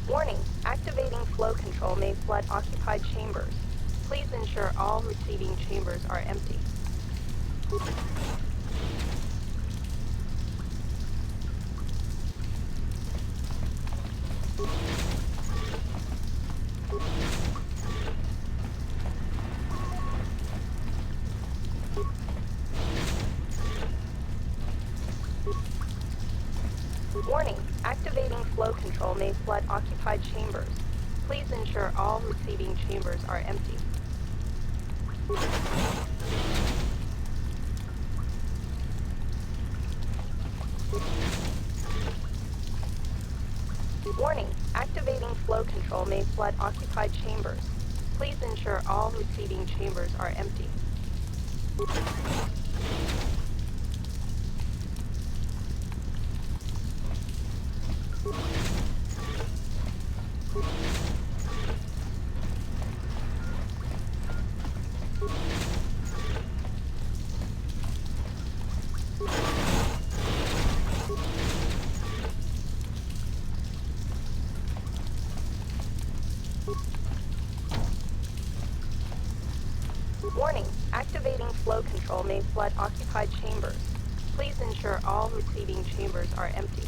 Warning, activating flow control may flood occupied chambers. Please ensure all receiving chambers are empty. Warning, activating flow control may flood occupied chambers. Please ensure all receiving chambers are empty. Warning, activating flow control may flood occupied chambers. Please ensure all receiving chambers are empty. Warning, activating flow control may flood occupied chambers. Please ensure all receiving chambers are empty.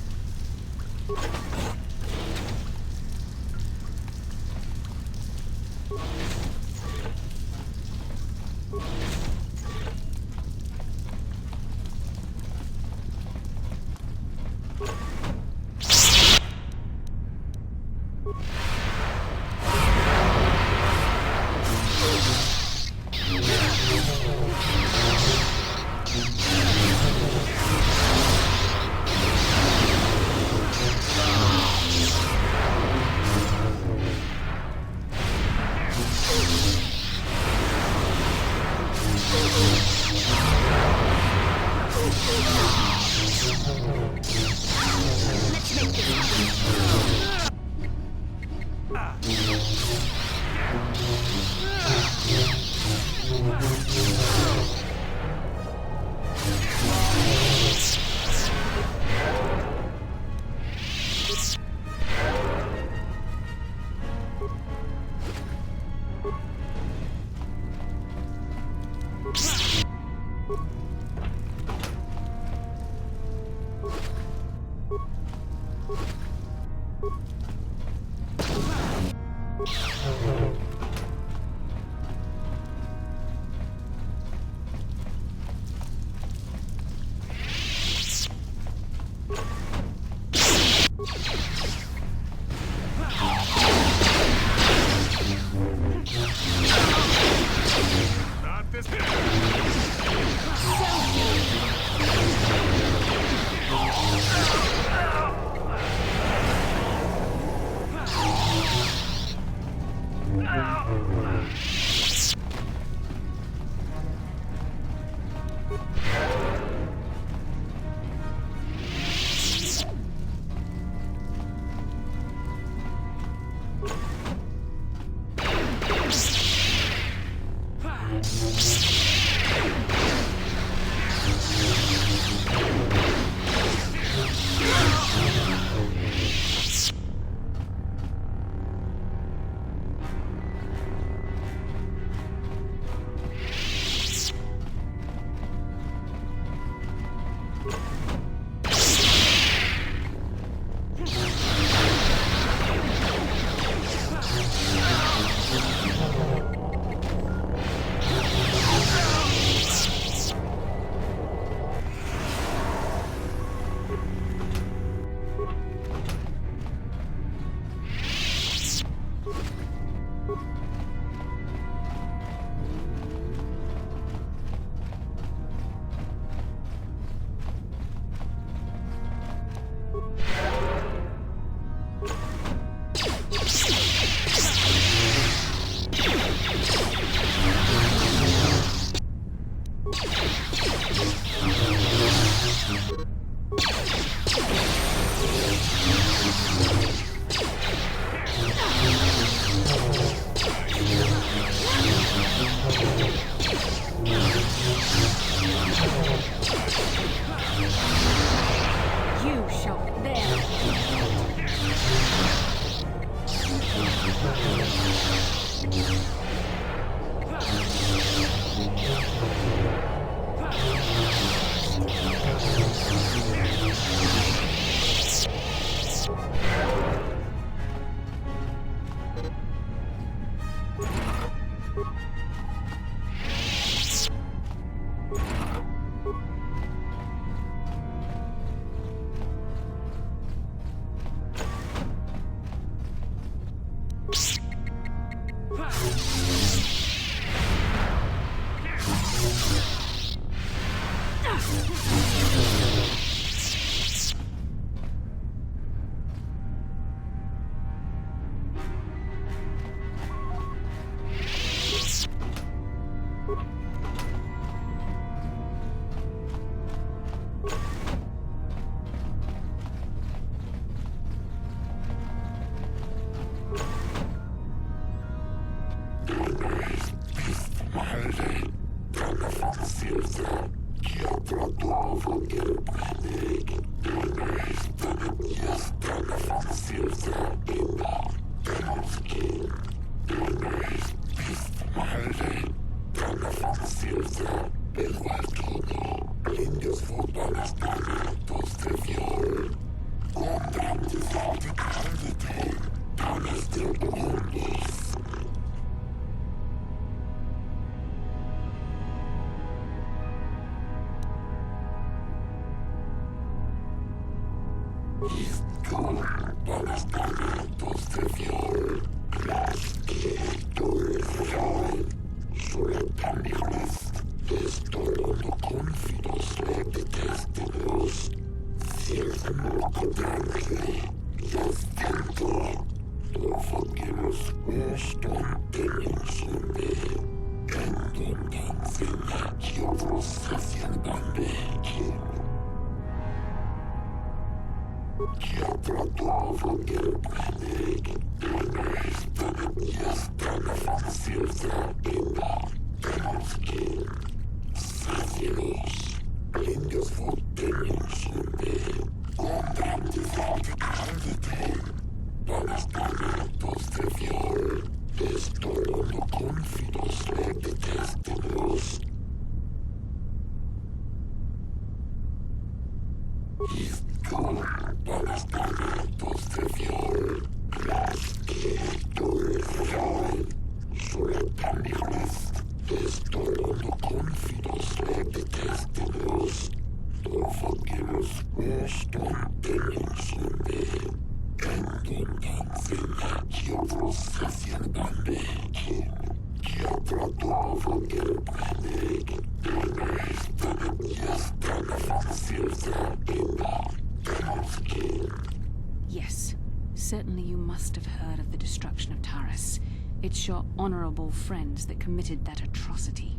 Yes, certainly you must have heard of the destruction of Taurus. It's your honorable friends that committed that atrocity.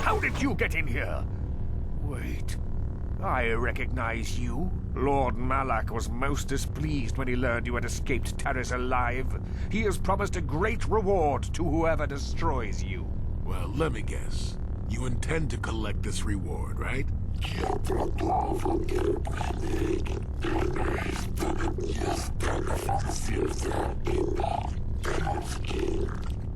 How did you get in here? Wait, I recognize you. Lord Malak was most displeased when he learned you had escaped Taurus alive. He has promised a great reward to whoever destroys you. Well, let me guess. You intend to collect this reward, right?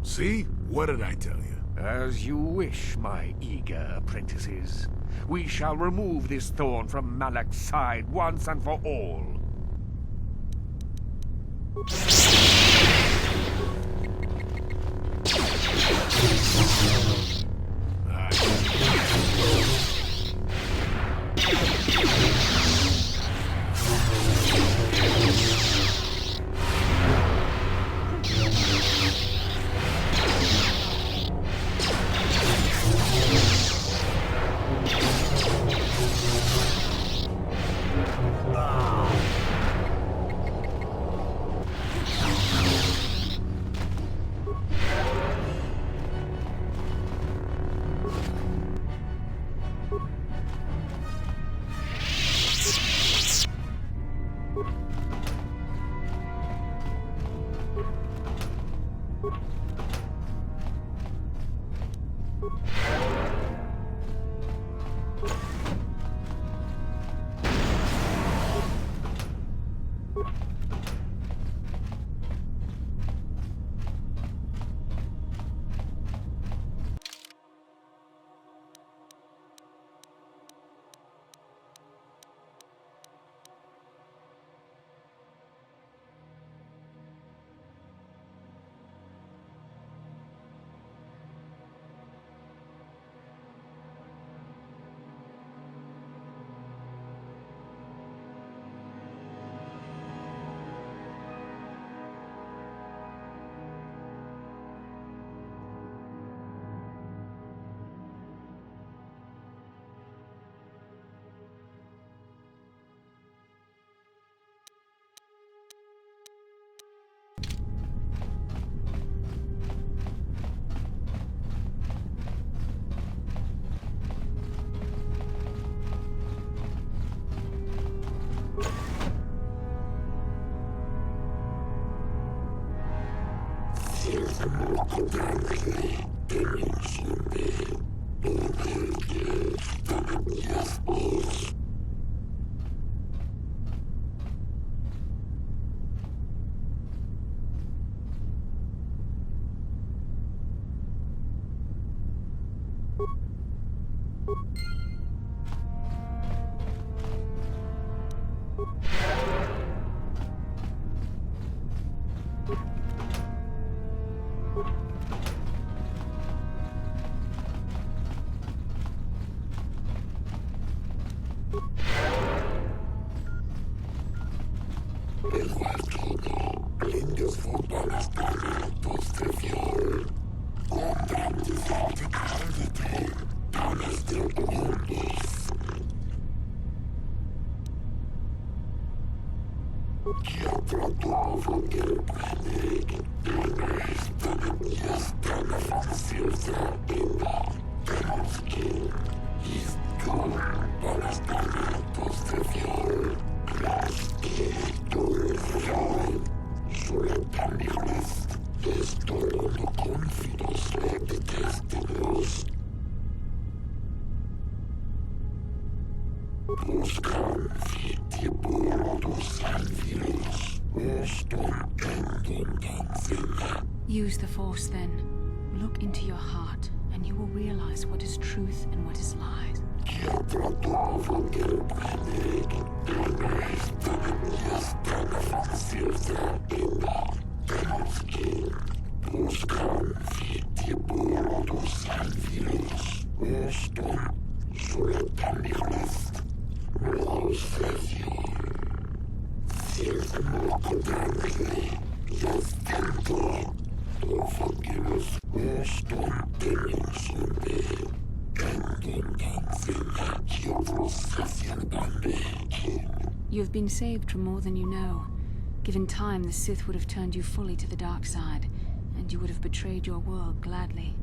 See? What did I tell you? As you wish, my eager apprentices. We shall remove this thorn from Malak's side once and for all. Use the Force, then. Look into your heart, and you will realize what is truth and what is lies. You have been saved from more than you know. Given time, the Sith would have turned you fully to the dark side, and you would have betrayed your world gladly.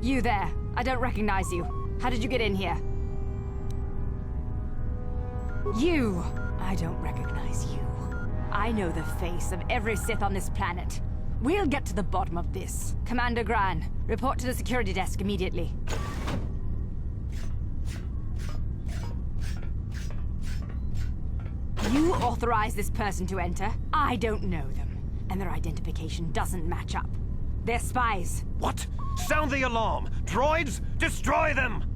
You there. I don't recognize you. How did you get in here? You! I don't recognize you. I know the face of every Sith on this planet. We'll get to the bottom of this. Commander Gran, report to the security desk immediately. You authorized this person to enter. I don't know them, and their identification doesn't match up. They're spies. What? Sound the alarm! Droids, destroy them!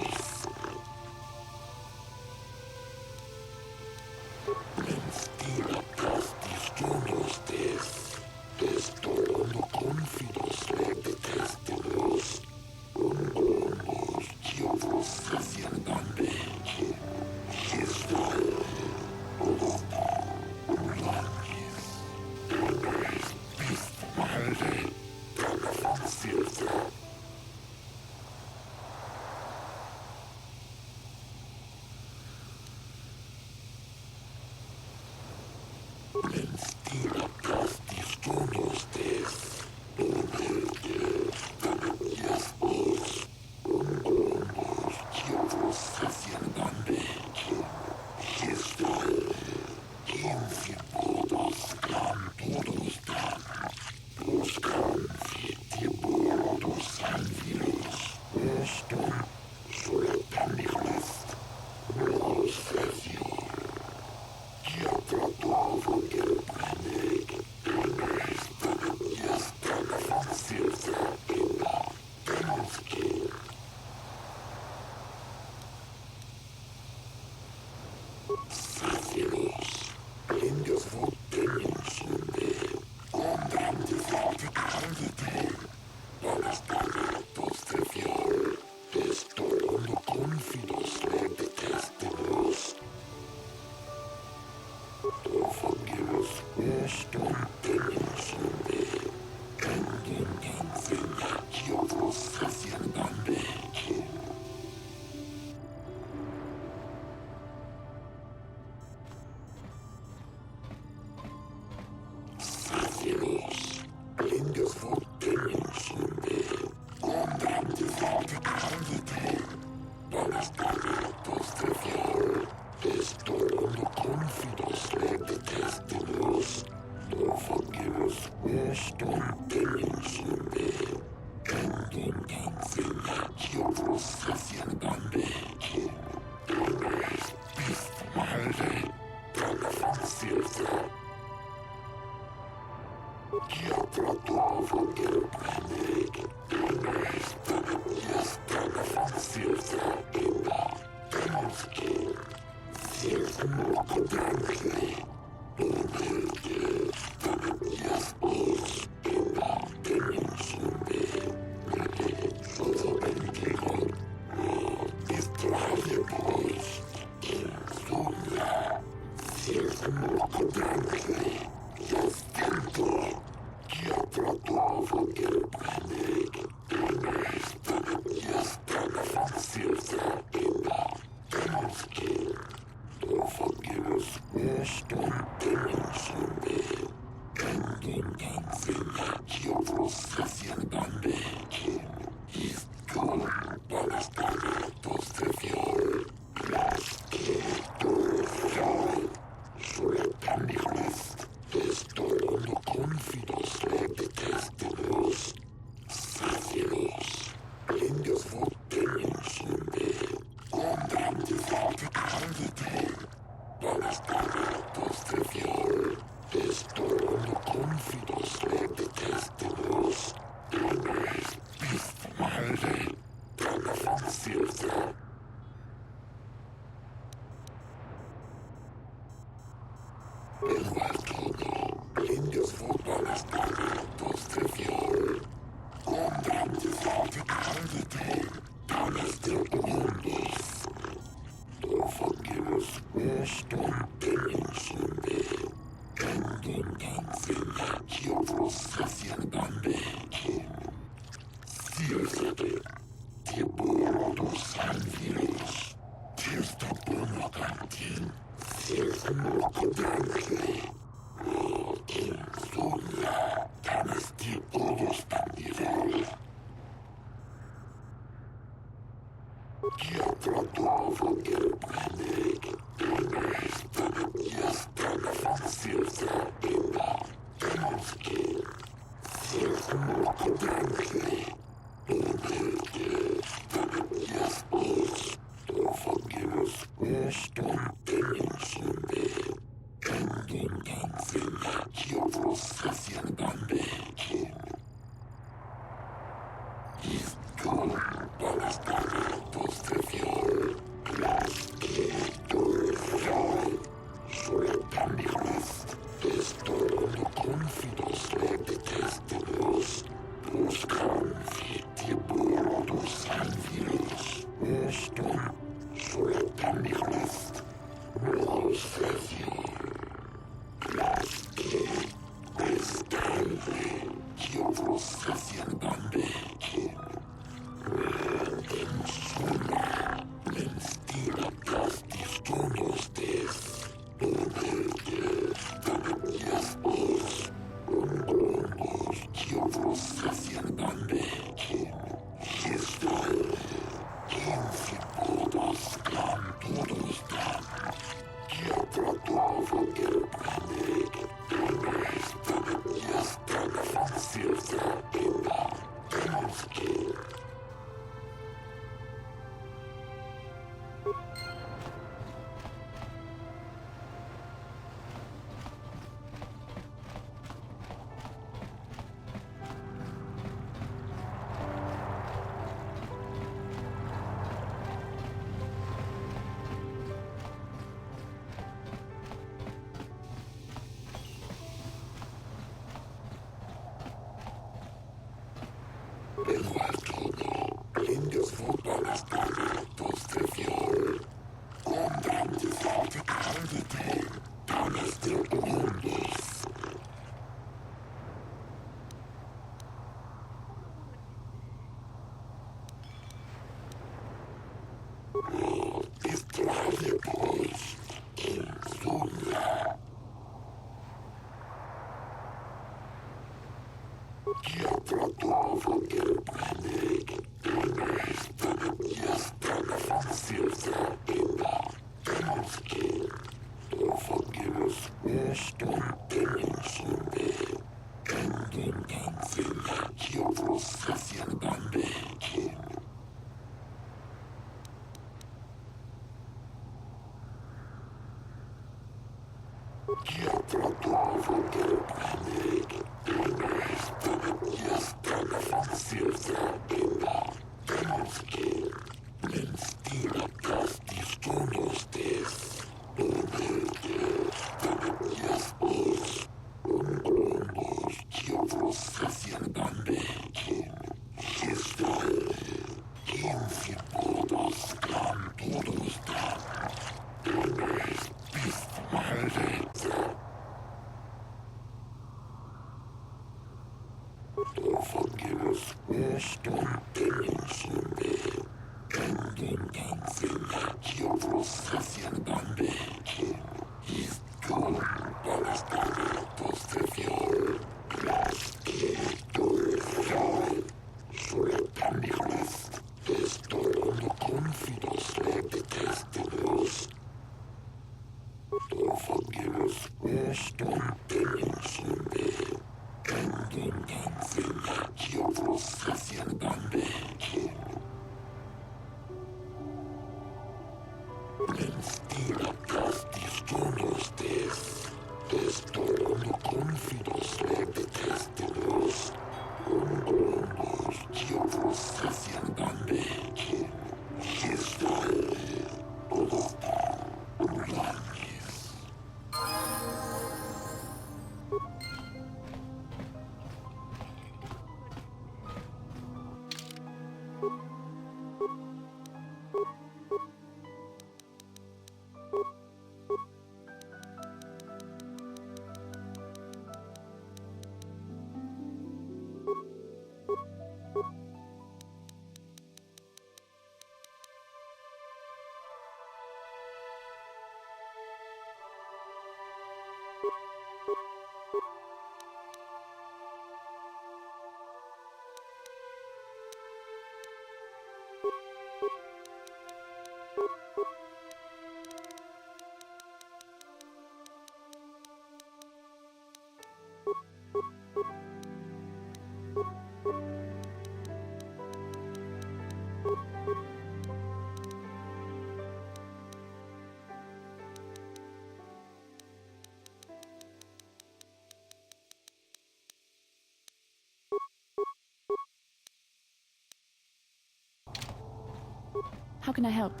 How can I help?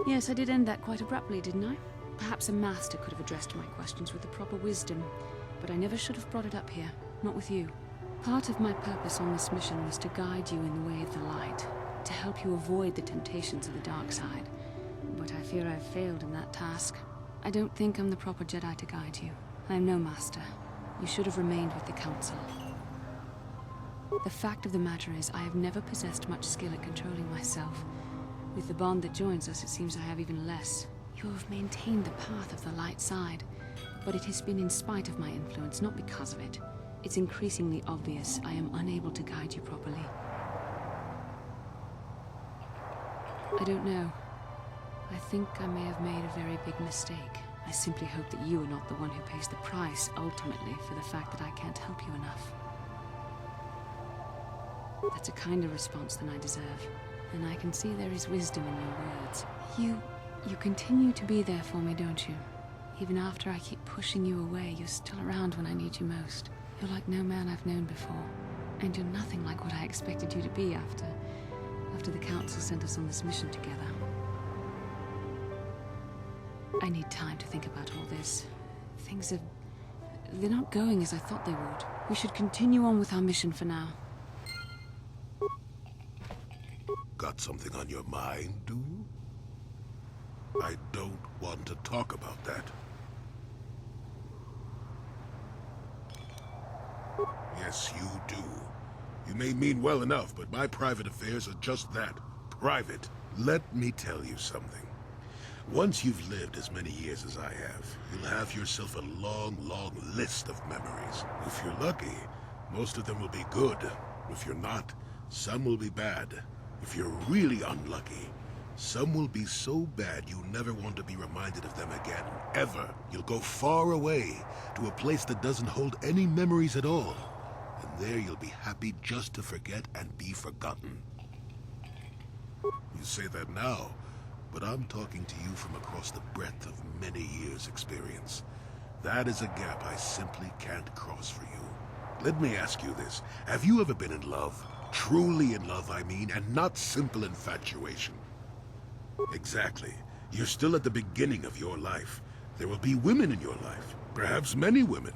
Yes, I did end that quite abruptly, didn't I? Perhaps a master could have addressed my questions with the proper wisdom, but I never should have brought it up here, not with you. Part of my purpose on this mission was to guide you in the way of the light, to help you avoid the temptations of the dark side. But I fear I've failed in that task. I don't think I'm the proper Jedi to guide you. I am no master. You should have remained with the Council. The fact of the matter is, I have never possessed much skill at controlling myself. With the bond that joins us, it seems I have even less. You have maintained the path of the light side, but it has been in spite of my influence, not because of it. It's increasingly obvious I am unable to guide you properly. I don't know. I think I may have made a very big mistake. I simply hope that you are not the one who pays the price, ultimately, for the fact that I can't help you enough. That's a kinder response than I deserve, and I can see there is wisdom in your words. You continue to be there for me, don't you? Even after I keep pushing you away, you're still around when I need you most. You're like no man I've known before, and you're nothing like what I expected you to be after the Council sent us on this mission together. I need time to think about all this. They're not going as I thought they would. We should continue on with our mission for now. Got something on your mind, do? I don't want to talk about that. Yes, you do. You may mean well enough, but my private affairs are just that. Private. Let me tell you something. Once you've lived as many years as I have, you'll have yourself a long, long list of memories. If you're lucky, most of them will be good. If you're not, some will be bad. If you're really unlucky, Some will be so bad you never want to be reminded of them again, ever. You'll go far away, to a place that doesn't hold any memories at all. And there you'll be happy just to forget and be forgotten. You say that now, but I'm talking to you from across the breadth of many years' experience. That is a gap I simply can't cross for you. Let me ask you this. Have you ever been in love? Truly in love, I mean, and not simple infatuation. Exactly. You're still at the beginning of your life. There will be women in your life, perhaps many women.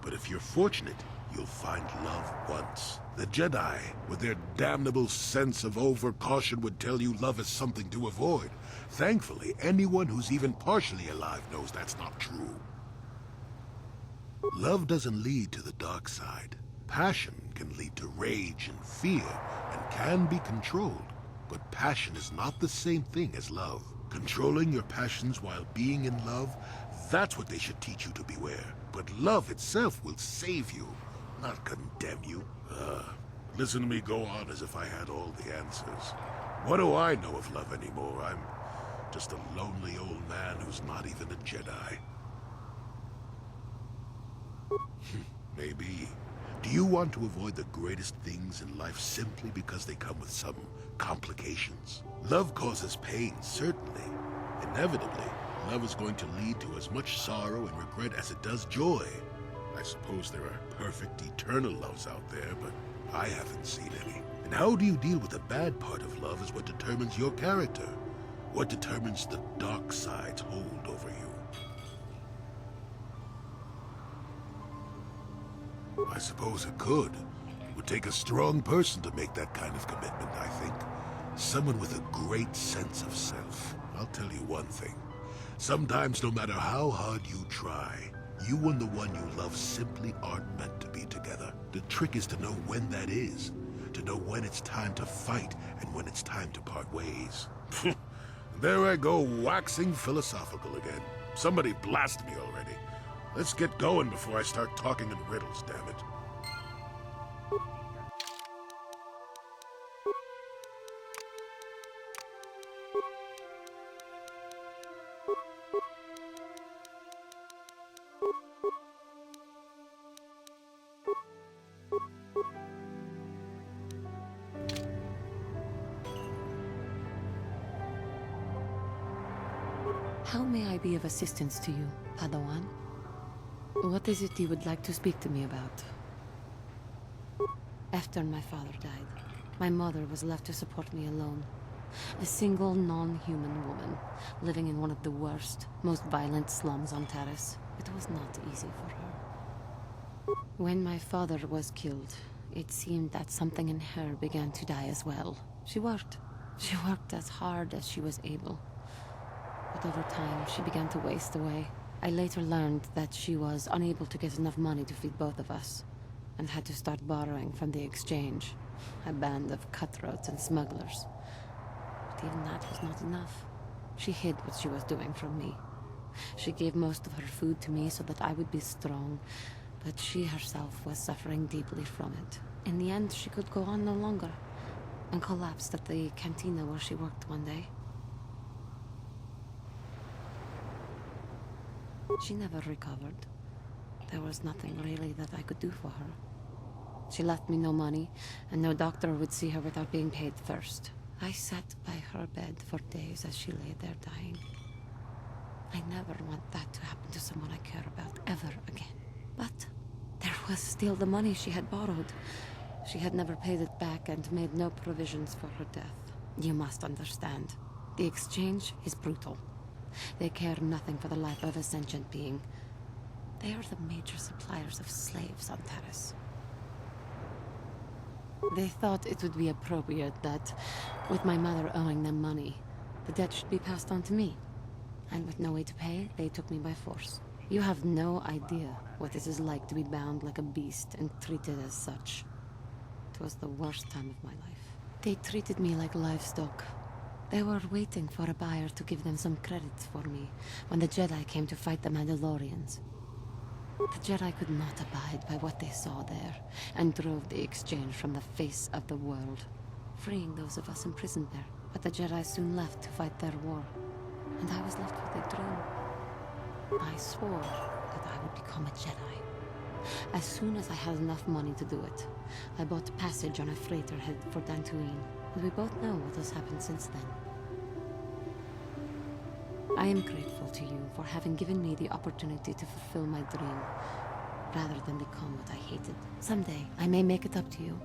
But if you're fortunate, you'll find love once. The Jedi, with their damnable sense of over-caution, would tell you love is something to avoid. Thankfully, anyone who's even partially alive knows that's not true. Love doesn't lead to the dark side. Passion can lead to rage and fear, and can be controlled. But passion is not the same thing as love. Controlling your passions while being in love, that's what they should teach you to beware. But love itself will save you, not condemn you. Listen to me go on as if I had all the answers. What do I know of love anymore? I'm just a lonely old man who's not even a Jedi. Maybe. Do you want to avoid the greatest things in life simply because they come with some complications? Love causes pain, certainly. Inevitably, love is going to lead to as much sorrow and regret as it does joy. I suppose there are perfect eternal loves out there, but I haven't seen any. And how do you deal with the bad part of love is what determines your character. What determines the dark side's hold over you. I suppose it could. It would take a strong person to make that kind of commitment, I think. Someone with a great sense of self. I'll tell you one thing. Sometimes, no matter how hard you try, you and the one you love simply aren't meant to be together. The trick is to know when that is. To know when it's time to fight and when it's time to part ways. There I go, waxing philosophical again. Somebody blast me already. Let's get going before I start talking in riddles, damn it. How may I be of assistance to you, Padawan? What is it you would like to speak to me about? After my father died, my mother was left to support me alone. A single non-human woman, living in one of the worst, most violent slums on Taris. It was not easy for her. When my father was killed, it seemed that something in her began to die as well. She worked. She worked as hard as she was able. But over time, she began to waste away. I later learned that she was unable to get enough money to feed both of us, and had to start borrowing from the exchange, a band of cutthroats and smugglers. But even that was not enough. She hid what she was doing from me. She gave most of her food to me so that I would be strong, but she herself was suffering deeply from it. In the end, she could go on no longer, and collapsed at the cantina where she worked one day. She never recovered. There was nothing really that I could do for her. She left me no money, and no doctor would see her without being paid first. I sat by her bed for days as she lay there dying. I never want that to happen to someone I care about ever again. But there was still the money she had borrowed. She had never paid it back and made no provisions for her death. You must understand. The exchange is brutal. They care nothing for the life of a sentient being. They are the major suppliers of slaves on Taris. They thought it would be appropriate that, with my mother owing them money, the debt should be passed on to me. And with no way to pay, they took me by force. You have no idea what it is like to be bound like a beast and treated as such. It was the worst time of my life. They treated me like livestock. They were waiting for a buyer to give them some credits for me when the Jedi came to fight the Mandalorians. The Jedi could not abide by what they saw there, and drove the exchange from the face of the world, freeing those of us imprisoned there. But the Jedi soon left to fight their war, and I was left with a dream. I swore that I would become a Jedi. As soon as I had enough money to do it, I bought passage on a freighter headed for Dantooine, and we both know what has happened since then. I am grateful to you for having given me the opportunity to fulfill my dream, rather than become what I hated. Someday, I may make it up to you,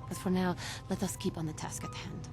but for now, let us keep on the task at hand.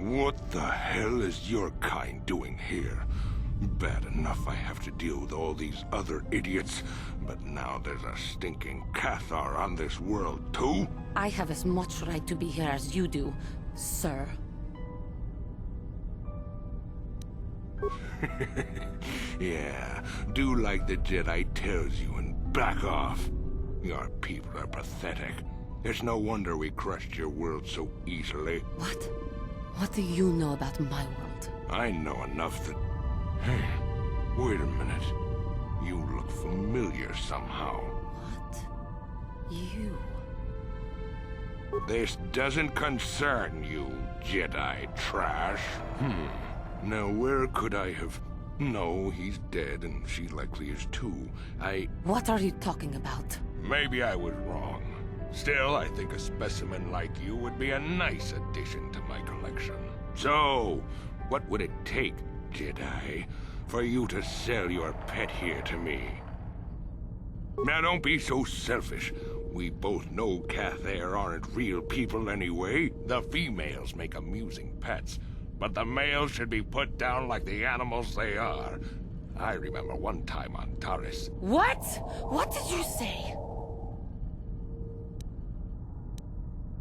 What the hell is your kind doing here? Bad enough I have to deal with all these other idiots, but now there's a stinking Cathar on this world too? I have as much right to be here as you do, sir. Yeah, do like the Jedi tells you and back off. Your people are pathetic. It's no wonder we crushed your world so easily. What? What do you know about my world? I know enough that... Hey, wait a minute. You look familiar somehow. What? You? This doesn't concern you, Jedi trash. Now where could I have... No, he's dead, and she likely is too. What are you talking about? Maybe I was wrong. Still, I think a specimen like you would be a nice addition to my collection. So, what would it take, Jedi, for you to sell your pet here to me? Now don't be so selfish. We both know Cathar aren't real people anyway. The females make amusing pets, but the males should be put down like the animals they are. I remember one time on Taris. What? What did you say?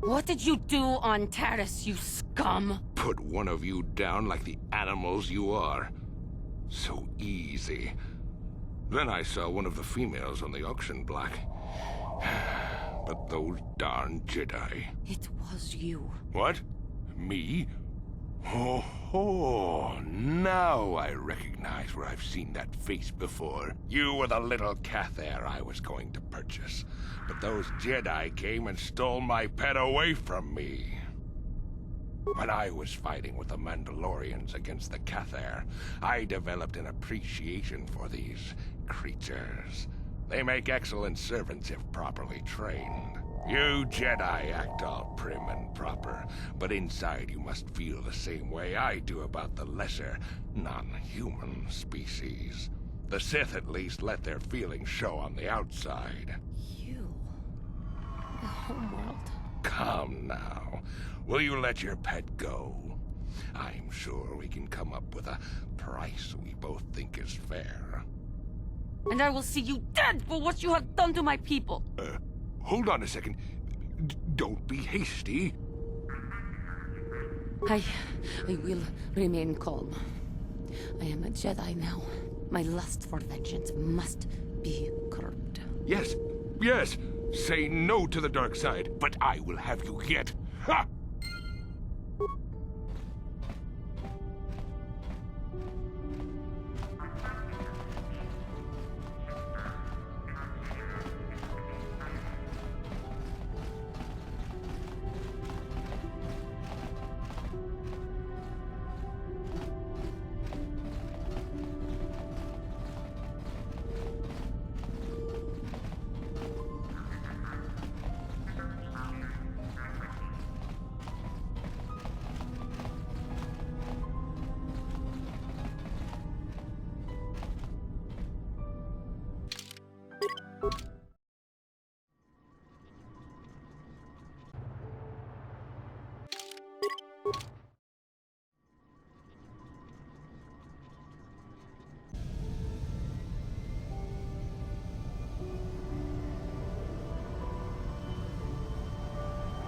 What did you do on Taris, you scum? Put one of you down like the animals you are. So easy. Then I saw one of the females on the auction block. But those darn Jedi. It was you. What? Me? Oh, now I recognize where I've seen that face before. You were the little Cathar I was going to purchase. But those Jedi came and stole my pet away from me. When I was fighting with the Mandalorians against the Cathar, I developed an appreciation for these creatures. They make excellent servants if properly trained. You Jedi act all prim and proper, but inside you must feel the same way I do about the lesser, non-human species. The Sith at least let their feelings show on the outside. You? The homeworld? Come now. Will you let your pet go? I'm sure we can come up with a price we both think is fair. And I will see you dead for what you have done to my people! Hold on a second. Don't be hasty. I will remain calm. I am a Jedi now. My lust for vengeance must be curbed. Yes, yes. Say no to the dark side, but I will have you yet. Ha!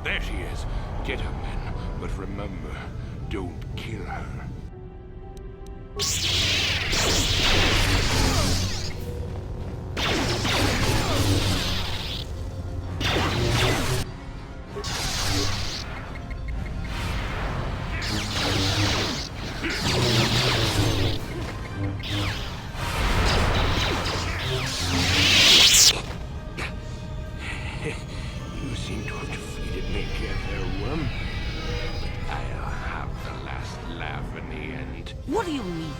There she is. Get her, men. But remember, don't kill her. You seem to have defeated me, Worm. But I'll have the last laugh in the end. What do you mean?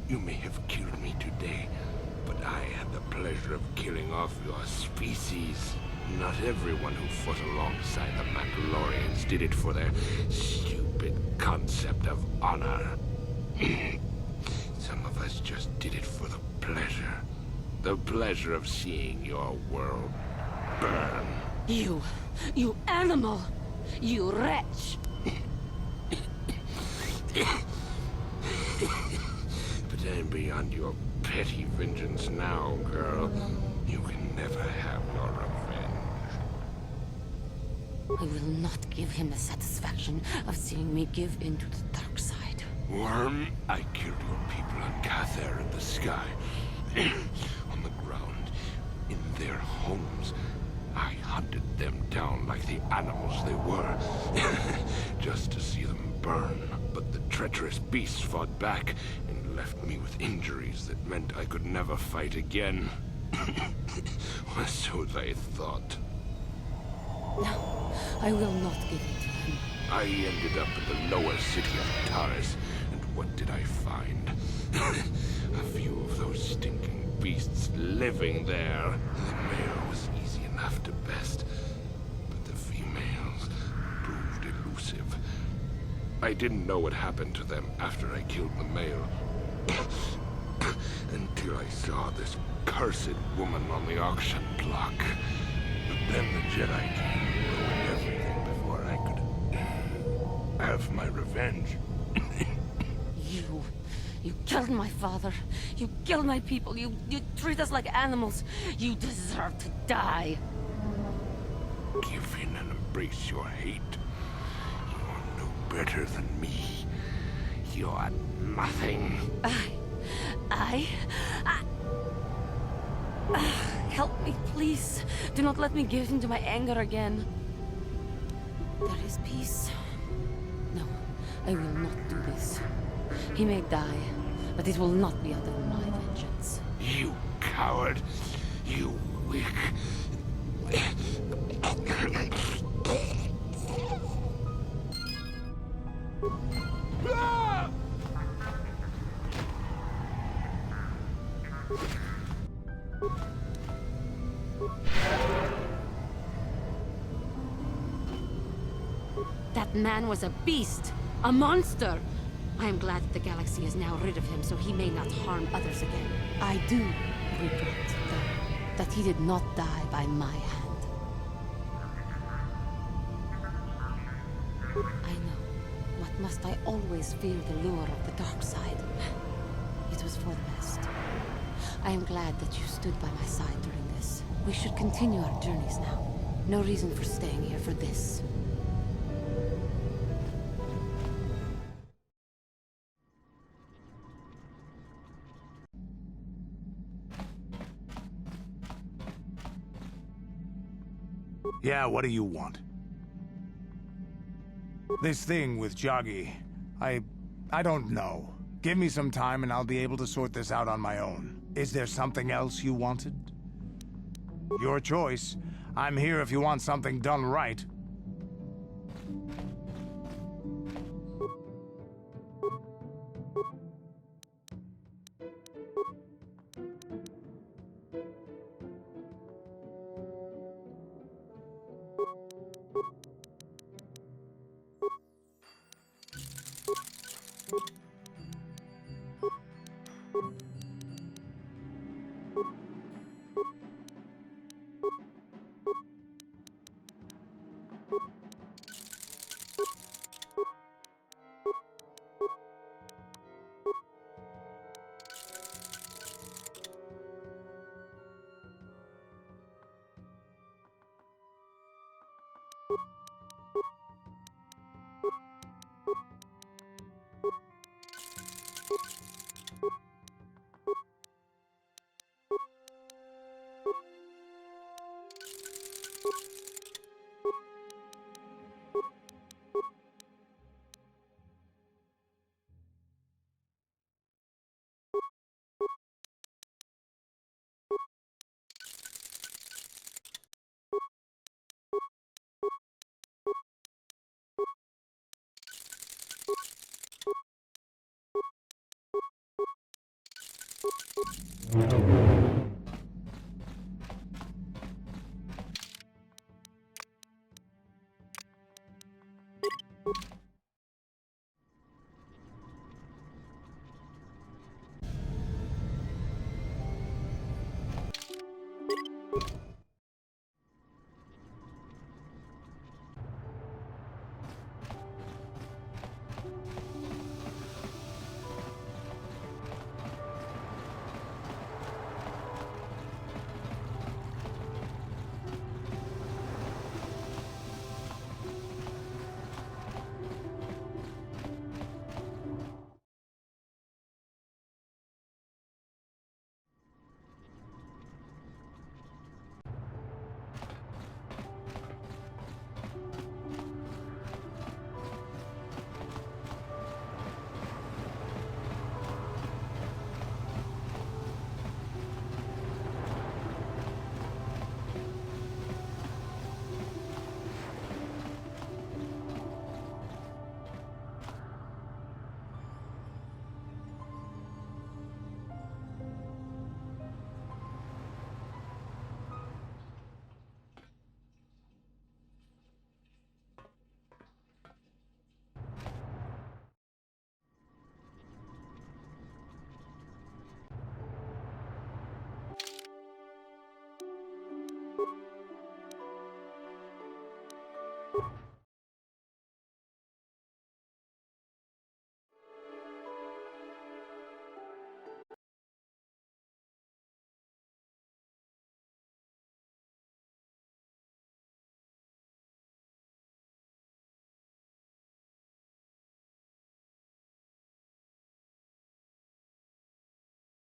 You may have killed me today, but I had the pleasure of killing off your species. Not everyone who fought alongside the Mandalorians did it for their stupid concept of honor. Some of us just did it for the pleasure. The pleasure of seeing your world burn. You animal! You wretch! But I'm beyond your petty vengeance now, girl. You can never have your revenge. I will not give him the satisfaction of seeing me give in to the dark side. Worm, I killed your people on Cather in the sky. On the ground. In their homes. I hunted them down like the animals they were. Just to see them burn. But the treacherous beasts fought back and left me with injuries that meant I could never fight again. Or so they thought. No, I will not give in to him. I ended up in the lower city of Taris, and what did I find? A few of those stinking beasts living there. The male was easy enough to best, but the females proved elusive. I didn't know what happened to them after I killed the male. Until I saw this cursed woman on the auction block. But then the Jedi came and ruined everything before I could have my revenge. You killed my father. You killed my people. You treat us like animals. You deserve to die. Give in and embrace your hate. You're no better than me. You're nothing. Help me, please. Do not let me give in to my anger again. There is peace. No, I will not do this. He may die, but it will not be out of my vengeance. You coward. You weak. That man was a beast, a monster. I am glad that the galaxy is now rid of him, so he may not harm others again. I do regret, though, that he did not die by my hand. I know, but must I always fear the lure of the dark side? It was for the best. I am glad that you stood by my side during this. We should continue our journeys now. No reason for staying here for this. Yeah, what do you want? This thing with Joggy, I don't know. Give me some time and I'll be able to sort this out on my own. Is there something else you wanted? Your choice. I'm here if you want something done right. you